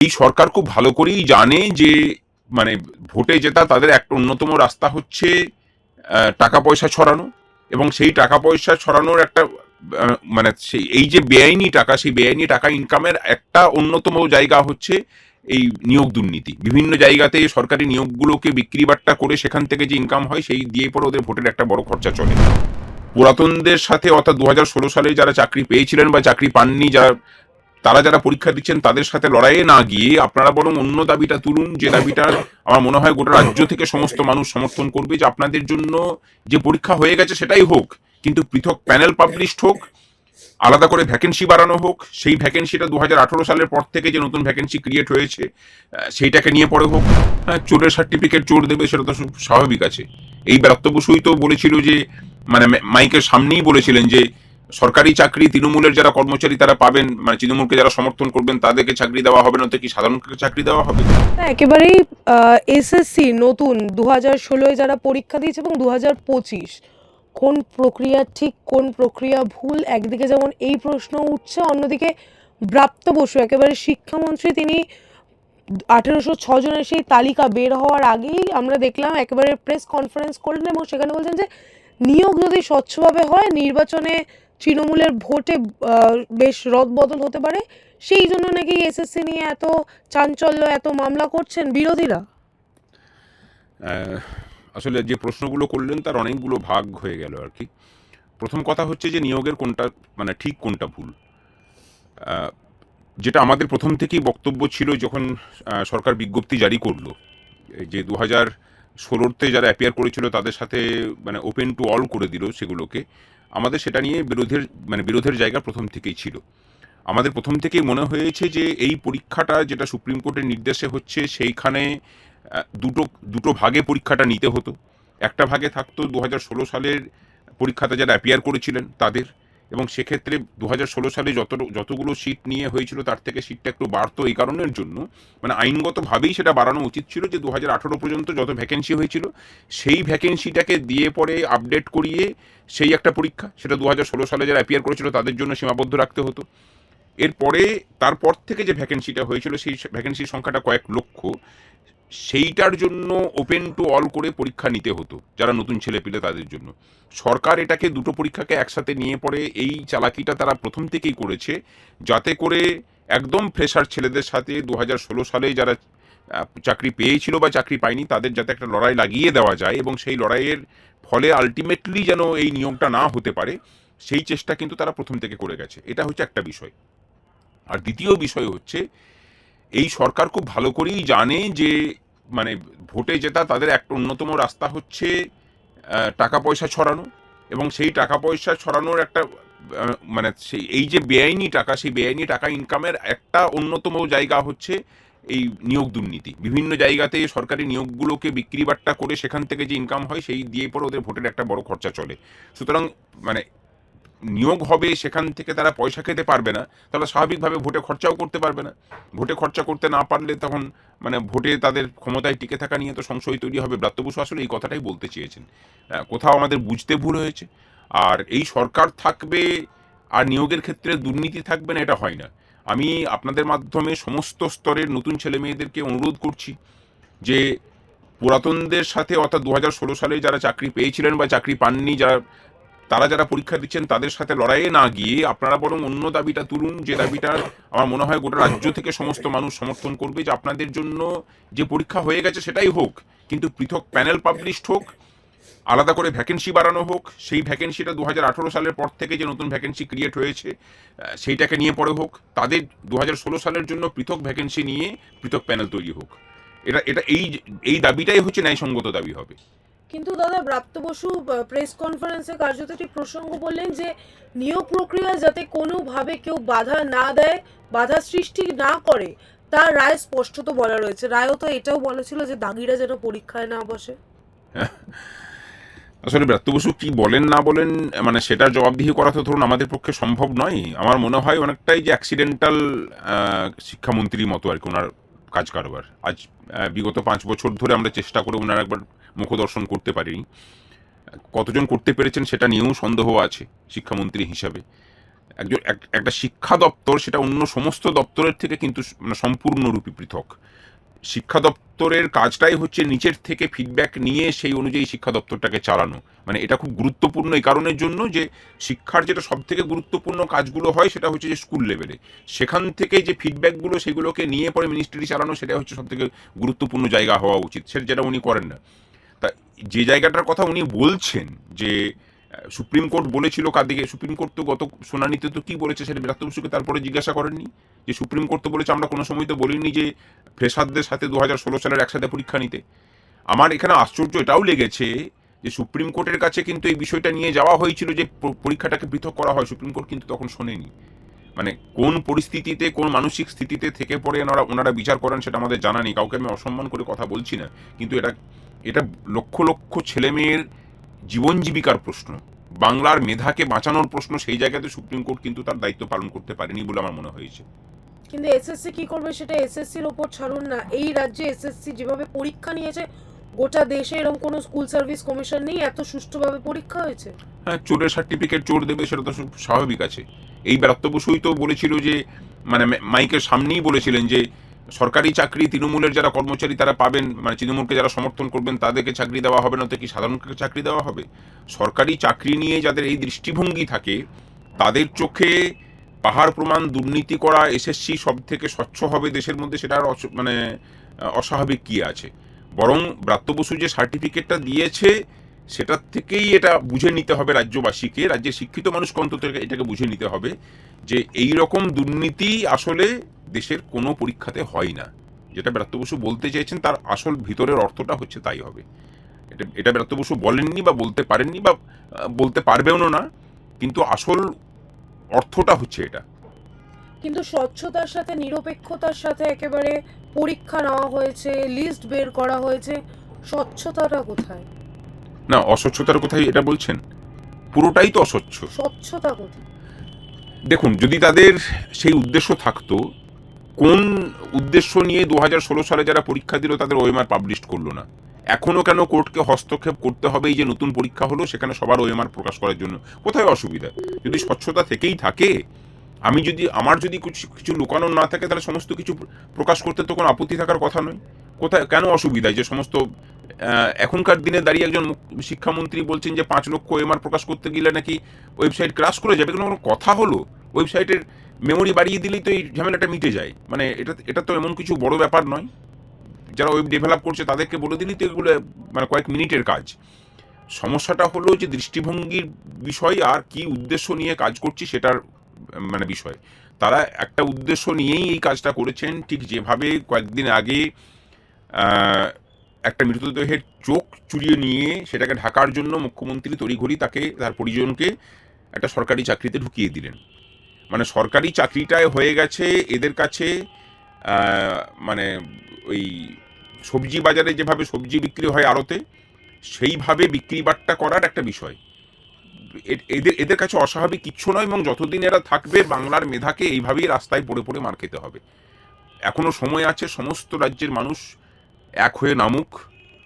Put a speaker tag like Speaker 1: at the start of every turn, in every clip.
Speaker 1: এই সরকার খুব ভালো করেই জানে যে মানে ভোটে জেতা তাদের একটা অন্যতম রাস্তা হচ্ছে টাকা পয়সা ছড়ানো, এবং সেই টাকা পয়সা ছড়ানোর একটা মানে সেই এই যে বেআইনি টাকা, সেই বেআইনি টাকা ইনকামের একটা অন্যতম জায়গা হচ্ছে এই নিয়োগ দুর্নীতি। বিভিন্ন জায়গাতে সরকারি নিয়োগগুলোকে বিক্রি বাট্টা করে সেখান থেকে যে ইনকাম হয় সেই দিয়ে পরে ওদের ভোটের একটা বড় খরচা চলে। পুরাতনদের সাথে অর্থাৎ 2016 সালে যারা চাকরি পেয়েছিলেন বা চাকরি পাননি, যারা পরীক্ষা দিচ্ছেন তাদের সাথে লড়াইয়ে না গিয়ে আপনারা বরং অন্য দাবিটা তুলুন, যে দাবিটা আমার মনে হয় গোটা রাজ্য থেকে সমস্ত মানুষ সমর্থন করবে, যে আপনাদের জন্য যে পরীক্ষা হয়ে গেছে সেটাই হোক, কিন্তু পৃথক প্যানেল পাবলিশড হোক, আলাদা করে ভ্যাকেন্সি বাড়ানো হোক। সেই ভ্যাকেন্সিটা 2018 সালের পর থেকে যে নতুন ভ্যাকেন্সি ক্রিয়েট হয়েছে সেইটাকে নিয়ে পরে হোক। হ্যাঁ, চোরের সার্টিফিকেট চোর দেবে, সেটা তো স্বাভাবিক আছে। এই ব্রাত্য বসুই তো বলেছিল যে মানে মাইকের সামনেই বলেছিলেন যে সরকারি চাকরি তৃণমূলের যারা কর্মচারী তারা পাবেন, মানে তৃণমূলকে যারা সমর্থন করবেন তাদেরকে চাকরি দেওয়া হবে না, তো কি সাধারণ চাকরি দেওয়া হবে?
Speaker 2: একেবারেই এসএসসি নতুন 2016-এ যারা পরীক্ষা দিয়েছে এবং 2025 কোন প্রক্রিয়া ঠিক কোন প্রক্রিয়া ভুল, একদিকে যেমন এই প্রশ্ন উঠছে, অন্যদিকে ব্রাত্য বসু একেবারে শিক্ষামন্ত্রী, তিনি 1806 জনের সেই তালিকা বের হওয়ার আগেই আমরা দেখলাম একেবারে প্রেস কনফারেন্স করলেন এবং সেখানে বলছেন যে নিয়োগ যদি স্বচ্ছভাবে হয়, নির্বাচনে তৃণমূলের ভোটে বেশ রদবদল হতে পারে। সেই জন্য নাকি এসএসসি নিয়ে এত চাঞ্চল্য, এত মামলা করছেন বিরোধীরা।
Speaker 1: আসলে যে প্রশ্নগুলো করলেন তার অনেকগুলো ভাগ হয়ে গেল আর কি। প্রথম কথা হচ্ছে যে নিয়োগের কোনটা মানে ঠিক কোনটা ভুল। যেটা আমাদের প্রথম থেকেই বক্তব্য ছিল যখন সরকার বিজ্ঞপ্তি জারি করলো যে 2016-তে যারা অ্যাপিয়ার করেছিল তাদের সাথে মানে ওপেন টু অল করে দিল সেগুলোকে, আমাদের সেটা নিয়ে বিরোধের জায়গা প্রথম থেকেই ছিল। আমাদের প্রথম থেকেই মনে হয়েছে যে এই পরীক্ষাটা যেটা সুপ্রিম কোর্টের নির্দেশে হচ্ছে সেইখানে দুটো দুটো ভাগে পরীক্ষাটা নিতে হতো। একটা ভাগে থাকতো 2016 সালের পরীক্ষাতে যারা অ্যাপিয়ার করেছিলেন তাদের, এবং সেক্ষেত্রে 2016 সালে যতগুলো সিট নিয়ে হয়েছিল তার থেকে সিটটা একটু বাড়তো এই কারণের জন্য, মানে আইনগতভাবেই সেটা বাড়ানো উচিত ছিল যে 2018 পর্যন্ত যত ভ্যাকেন্সি হয়েছিল সেই ভ্যাকেন্সিটাকে দিয়ে পরে আপডেট করিয়ে সেই একটা পরীক্ষা, সেটা 2016 সালে যারা অ্যাপিয়ার করেছিল তাদের জন্য সীমাবদ্ধ রাখতে হতো। এরপরে তারপর থেকে যে ভ্যাকেন্সিটা হয়েছিল সেই ভ্যাকেন্সির সংখ্যাটা কয়েক লক্ষ, সেইটার জন্য ওপেন টু অল করে পরীক্ষা নিতে হতো যারা নতুন ছেলে পেলে তাদের জন্য। সরকার এটাকে দুটো পরীক্ষাকে একসাথে নিয়ে পড়ে এই চালাকিটা তারা প্রথম থেকেই করেছে, যাতে করে একদম ফ্রেশার ছেলেদের সাথে 2016 সালে যারা চাকরি পেয়েছিল বা চাকরি পায়নি তাদের যাতে একটা লড়াই লাগিয়ে দেওয়া যায়, এবং সেই লড়াইয়ের ফলে আলটিমেটলি যেন এই নিয়োগটা না হতে পারে সেই চেষ্টা কিন্তু তারা প্রথম থেকে করে গেছে। এটা হচ্ছে একটা বিষয়। আর দ্বিতীয় বিষয় হচ্ছে এই সরকার খুব ভালো করেই জানে যে মানে ভোটে জেতা তাদের একটা অন্যতম রাস্তা হচ্ছে টাকা পয়সা ছড়ানো, এবং সেই টাকা পয়সা ছড়ানোর একটা মানে সেই এই যে বেআইনি টাকা, সেই বেআইনি টাকা ইনকামের একটা অন্যতম জায়গা হচ্ছে এই নিয়োগ দুর্নীতি। বিভিন্ন জায়গাতে সরকারি নিয়োগগুলোকে বিক্রি বাট্টা করে সেখান থেকে যে ইনকাম হয় সেই দিয়ে পরে ওদের ভোটের একটা বড় খরচা চলে। সুতরাং মানে নিয়োগ হবে সেখান থেকে তারা পয়সা খেতে পারবে না, তাহলে স্বাভাবিকভাবে ভোটে খরচাও করতে পারবে না। ভোটে খরচা করতে না পারলে তখন মানে ভোটে তাদের ক্ষমতায় টিকে থাকা নিয়ে তো সংশয় তৈরি হবে। ব্রাত্য বসু আসলে এই কথাটাই বলতে চেয়েছেন। কোথাও আমাদের বুঝতে ভুল হয়েছে। আর এই সরকার থাকবে আর নিয়োগের ক্ষেত্রে দুর্নীতি থাকবে না, এটা হয় না। আমি আপনাদের মাধ্যমে সমস্ত স্তরের নতুন ছেলে মেয়েদেরকে অনুরোধ করছি যে পুরাতনদের সাথে অর্থাৎ 2016 সালে যারা চাকরি পেয়েছিলেন বা চাকরি পাননি, যারা পরীক্ষা দিচ্ছেন তাদের সাথে লড়াইয়ে না গিয়ে আপনারা বরং অন্য দাবিটা তুলুন, যে দাবিটা আমার মনে হয় গোটা রাজ্য থেকে সমস্ত মানুষ সমর্থন করবে, যে আপনাদের জন্য যে পরীক্ষা হয়ে গেছে সেটাই হোক, কিন্তু পৃথক প্যানেল পাবলিশড হোক, আলাদা করে ভ্যাকেন্সি বাড়ানো হোক। সেই ভ্যাকেন্সিটা 2018 সালের পর থেকে যে নতুন ভ্যাকেন্সি ক্রিয়েট হয়েছে সেইটাকে নিয়ে পরে হোক, তাদের 2016 সালের জন্য পৃথক ভ্যাকেন্সি নিয়ে পৃথক প্যানেল তৈরি হোক। এটা এটা এই এই দাবিটাই হচ্ছে ন্যায়সঙ্গত দাবি হবে।
Speaker 2: কিন্তু দাদা, ব্রাত্য বসু প্রেস কনফারেন্সে কার্যত একটি প্রসঙ্গ বললেন যে নিয়োগ প্রক্রিয়া যাতে কোনোভাবে কেউ বাধা না দেয়, বাধা সৃষ্টি না করে, তার রায় স্পষ্টত বলা রয়েছে। রায়ও তো এটাও বলেছিল যে দাগিরা যেন পরীক্ষায় না বসে।
Speaker 1: আসলে ব্রাত্য বসু কি বলেন না বলেন মানে সেটার জবাবদিহি করা তো ধরুন আমাদের পক্ষে সম্ভব নয়। আমার মনে হয় অনেকটাই যে অ্যাক্সিডেন্টাল শিক্ষামন্ত্রীর মতো আর কি ওনার কাজ কারবার। আজ বিগত 5 বছর ধরে আমরা চেষ্টা করে ওনার একবার মুখদর্শন করতে পারিনি। কতজন করতে পেরেছেন সেটা নিয়েও সন্দেহ আছে শিক্ষামন্ত্রী হিসাবে। একটা শিক্ষা দপ্তর সেটা অন্য সমস্ত দপ্তরের থেকে কিন্তু মানে সম্পূর্ণরূপে পৃথক। শিক্ষা দপ্তরের কাজটাই হচ্ছে নিচের থেকে ফিডব্যাক নিয়ে সেই অনুযায়ী শিক্ষা দপ্তরটাকে চালানো। মানে এটা খুব গুরুত্বপূর্ণ এই কারণের জন্য যে শিক্ষার যেটা সব থেকে গুরুত্বপূর্ণ কাজগুলো হয় সেটা হচ্ছে যে স্কুল লেভেলে, সেখান থেকে যে ফিডব্যাকগুলো সেগুলোকে নিয়ে পরে মিনিস্ট্রি চালানো, সেটা হচ্ছে সব থেকে গুরুত্বপূর্ণ জায়গা হওয়া উচিত, সেটা যেটা উনি করেন না। তা যে জায়গাটার কথা উনি বলছেন যে সুপ্রিম কোর্ট বলেছিল কাদিকে, সুপ্রিম কোর্ট তো গত শুনানিতে তো কি বলেছে সেটা বিরাট বসুকে তারপরে জিজ্ঞাসা করেননি? যে সুপ্রিম কোর্ট তো বলেছে আমরা কোনো সময় তো বলিনি যে ফ্রেশারদের সাথে 2016 সালের একসাথে পরীক্ষা নিতে। আমার এখানে আশ্চর্য এটাও লেগেছে যে সুপ্রিম কোর্টের কাছে কিন্তু এই বিষয়টা নিয়ে যাওয়া হয়েছিল যে পরীক্ষাটাকে পৃথক করা হয়, সুপ্রিম কোর্ট কিন্তু তখন শোনেনি। মানে কোন পরিস্থিতিতে কোন মানসিক স্থিতিতে থেকে পড়ে ওনারা বিচার করেন সেটা আমাদের জানা নেই। কাউকে আমি অসম্মান করে কথা বলছি না, কিন্তু এটা এটা লক্ষ লক্ষ ছেলেমেয়ের জীবন জীবিকার প্রশ্ন, বাংলার মেধাকে বাঁচানোর প্রশ্ন, সেই জায়গাতে সুপ্রিম কোর্ট কিন্তু তার দায়িত্ব পালন করতে পারেনি বলে আমার মনে হয়েছে।
Speaker 2: কিন্তু এসএসসি কি করবে সেটা এসএসসির ওপর ছাড়ুন না। এই রাজ্যে এসএসসি যেভাবে পরীক্ষা নিয়েছে, গোটা দেশে এরকম কোনো স্কুল সার্ভিস কমিশন নেই, এত সুষ্ঠুভাবে পরীক্ষা হয়েছে।
Speaker 1: হ্যাঁ, চোরের সার্টিফিকেট চোর দেবে, সেটা তো স্বাভাবিক আছে। এই ব্রাত্য বসুই তো বলেছিল যে মানে মাইকের সামনেই বলেছিলেন যে সরকারি চাকরি তৃণমূলের যারা কর্মচারী তারা পাবেন, মানে তৃণমূলকে যারা সমর্থন করবেন তাদেরকে চাকরি দেওয়া হবে না, তো কি সাধারণকে চাকরি দেওয়া হবে? সরকারি চাকরি নিয়ে যাদের এই দৃষ্টিভঙ্গি থাকে তাদের চোখে পাহাড় প্রমাণ দুর্নীতি করা এসএসসি সব থেকে স্বচ্ছ হবে দেশের মধ্যে, সেটা আর মানে অস্বাভাবিক কি আছে? বরং ব্রাত্য বসু যে সার্টিফিকেটটা দিয়েছে সেটার থেকেই এটা বুঝে নিতে হবে রাজ্যবাসীকে, রাজ্যের শিক্ষিত মানুষকে অন্তত এটাকে বুঝে নিতে হবে যে এই রকম দুর্নীতি আসলে দেশের কোনো পরীক্ষাতে হয় না। যেটা ব্রাত্য বসু বলতে চেয়েছেন তার আসল ভিতরের অর্থটা হচ্ছে তাই হবে। এটা ব্রাত্য বসু বলেননি বা বলতে পারেননি বা বলতে পারবেও না, কিন্তু আসল অর্থটা হচ্ছে এটা।
Speaker 2: কিন্তু স্বচ্ছতার সাথে নিরপেক্ষতার সাথে একেবারে পরীক্ষা নেওয়া হয়েছে, লিস্ট বের করা হয়েছে, স্বচ্ছতাটা কোথায়?
Speaker 1: না, অস্বচ্ছতার কোথায় এটা বলছেন? পুরোটাই তো অস্বচ্ছ।
Speaker 2: স্বচ্ছতা কোথায়?
Speaker 1: দেখুন, যদি তাদের সেই উদ্দেশ্য থাকতো, কোন উদ্দেশ্য নিয়ে 2016 সালে যারা পরীক্ষা দিল তাদের ওএমআর পাবলিশ করলো না? এখনো কেন কোর্টকে হস্তক্ষেপ করতে হবে এই যে নতুন পরীক্ষা হলো সেখানে সবার ওএমআর প্রকাশ করার জন্য? কোথায় অসুবিধা? যদি স্বচ্ছতা থেকেই থাকে, আমার যদি কিছু লুকানো না থাকে তাহলে সমস্ত কিছু প্রকাশ করতে তো কোনো আপত্তি থাকার কথা নয়। কোথায় কেন অসুবিধা যে সমস্ত এখনকার দিনে দাঁড়িয়ে একজন শিক্ষামন্ত্রী বলছেন যে 5 লক্ষ ওএমআর প্রকাশ করতে গেলে নাকি ওয়েবসাইট ক্রাশ করে যাবে? কোনো কথা হলো? ওয়েবসাইটের মেমোরি বাড়িয়ে দিলেই তো এই ঝামেলাটা মিটে যায়। মানে এটা তো এমন কিছু বড় ব্যাপার নয়। যারা ওয়েব ডেভেলপ করছে তাদেরকে বলে দিলেই তো এগুলো মানে কয়েক মিনিটের কাজ। সমস্যাটা হলো যে দৃষ্টিভঙ্গির বিষয় আর কি উদ্দেশ্য নিয়ে কাজ করছি সেটার মানে বিষয়। তারা একটা উদ্দেশ্য নিয়েই এই কাজটা করেছেন, ঠিক যেভাবে কয়েকদিন আগে একটা মৃতদেহের চোখ চুরিয়ে নিয়ে সেটাকে ঢাকার জন্য মুখ্যমন্ত্রী তড়িঘড়ি তার পরিজনকে একটা সরকারি চাকরিতে ঢুকিয়ে দিলেন। মানে সরকারি চাকরিটায় হয়ে গেছে এদের কাছে মানে ওই সবজি বাজারে যেভাবে সবজি বিক্রি হয় আড়তে, সেইভাবে বিক্রি বাট্টা করার একটা বিষয়। এদের কাছে অস্বাভাবিক কিচ্ছু নয়, এবং যতদিন এরা থাকবে বাংলার মেধাকে এইভাবেই রাস্তায় পড়ে পড়ে মার খেতে হবে। এখনো সময় আছে, সমস্ত রাজ্যের মানুষ এক হয়ে নামুক।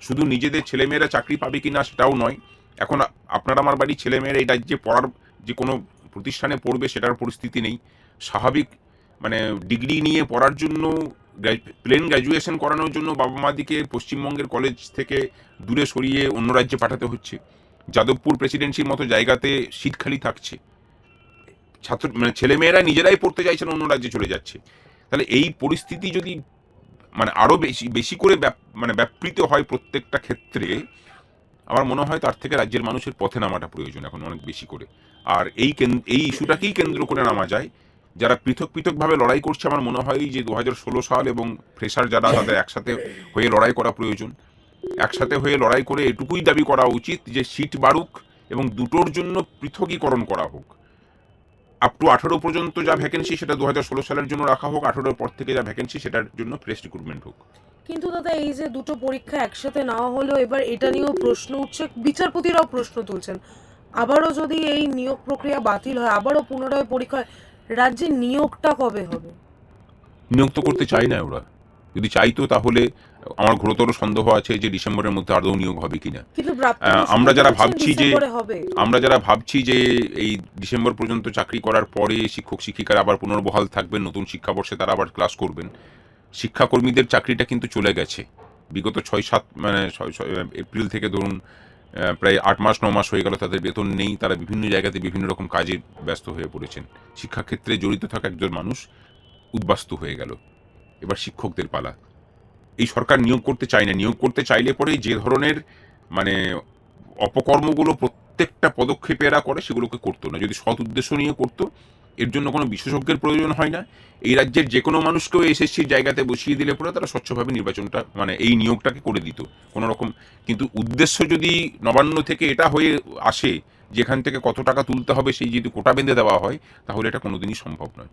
Speaker 1: শুধু নিজেদের ছেলেমেয়েরা চাকরি পাবে কিনা সেটাও নয়, এখন আপনার আমার বাড়ির ছেলেমেয়েরা এই রাজ্যে পড়ার যে কোনো প্রতিষ্ঠানে পড়বে সেটার পরিস্থিতি নেই। স্বাভাবিক মানে ডিগ্রি নিয়ে পড়ার জন্য, প্লেন গ্র্যাজুয়েশন করানোর জন্য বাবা মাদিকে পশ্চিমবঙ্গের কলেজ থেকে দূরে সরিয়ে অন্য রাজ্যে পাঠাতে হচ্ছে। যাদবপুর প্রেসিডেন্সির মতো জায়গাতে সিট খালি থাকছে, মানে ছেলেমেয়েরা নিজেরাই পড়তে চাইছেন, অন্য রাজ্যে চলে যাচ্ছে। তাহলে এই পরিস্থিতি যদি মানে আরও বেশি করে মানে ব্যাপৃত হয় প্রত্যেকটা ক্ষেত্রে, আমার মনে হয় তার থেকে রাজ্যের মানুষের পথে নামাটা প্রয়োজন এখন অনেক বেশি করে। আর এই ইস্যুটাকেই কেন্দ্র করে নামা যায়। যারা পৃথক পৃথকভাবে লড়াই করছে, আমার মনে হয় যে 2016 সাল এবং ফ্রেশার যারা, তাদের একসাথে হয়ে লড়াই করা প্রয়োজন। একসাথে হয়ে লড়াই করে এটুকুই দাবি করা উচিত যে সিট বাড়ুক এবং দুটোর জন্য পৃথকীকরণ করা হোক। আপ টু 18 পর্যন্ত যা ভ্যাকেন্সি সেটা 2016 সালের জন্য রাখা হোক, 18-এর পর থেকে যা ভ্যাকেন্সি সেটার জন্য ফ্রেশ রিক্রুটমেন্ট হোক।
Speaker 2: কিন্তু দাদা, এই যে দুটো পরীক্ষা একসাথে নেওয়া হলো, এবার এটা নিয়েও প্রশ্ন উঠছে, বিচারপতিরাও প্রশ্ন তুলছেন, আবারও যদি এই নিয়োগ প্রক্রিয়া বাতিল হয়, আবারও পুনরায় পরীক্ষা হয়, রাজ্যে নিয়োগটা কবে হবে?
Speaker 1: নিয়োগ তো করতে চাই না ওরা, যদি চাইতো তাহলে আমার ঘোরতর সন্দেহ আছে যে ডিসেম্বরের মধ্যে আদৌ নিয়োগ হবে কিনা।
Speaker 2: কিন্তু
Speaker 1: আমরা যারা ভাবছি যে
Speaker 2: হবে
Speaker 1: এই ডিসেম্বর পর্যন্ত চাকরি করার পরে শিক্ষক শিক্ষিকারা আবার পুনর্বহাল থাকবেন, নতুন শিক্ষাবর্ষে তারা আবার ক্লাস করবেন, শিক্ষাকর্মীদের চাকরিটা কিন্তু চলে গেছে বিগত 6-7 এপ্রিল থেকে ধরুন প্রায় 8 মাস 9 মাস হয়ে গেল তাদের বেতন নেই, তারা বিভিন্ন জায়গাতে বিভিন্ন রকম কাজে ব্যস্ত হয়ে পড়েছেন। শিক্ষাক্ষেত্রে জড়িত থাকা একজন মানুষ উদ্বাস্তু হয়ে গেল। এবার শিক্ষকদের পালা। এই সরকার নিয়োগ করতে চায় না, নিয়োগ করতে চাইলে পরেই যে ধরনের মানে অপকর্মগুলো প্রত্যেকটা পদক্ষেপে এরা করে সেগুলোকে করতো না। যদি সৎ উদ্দেশ্য নিয়ে করতো, এর জন্য কোনো বিশেষজ্ঞের প্রয়োজন হয় না। এই রাজ্যের যে কোনো মানুষকেও এসএসসির জায়গাতে বসিয়ে দিলে পরে তারা স্বচ্ছভাবে নির্বাচনটা এই নিয়োগটাকে করে দিত কোনো রকম। কিন্তু উদ্দেশ্য যদি নবান্ন থেকে এটা হয়ে আসে যেখান থেকে কত টাকা তুলতে হবে সেই যদি কোটা বেঁধে দেওয়া হয়, তাহলে এটা কোনোদিনই সম্ভব নয়।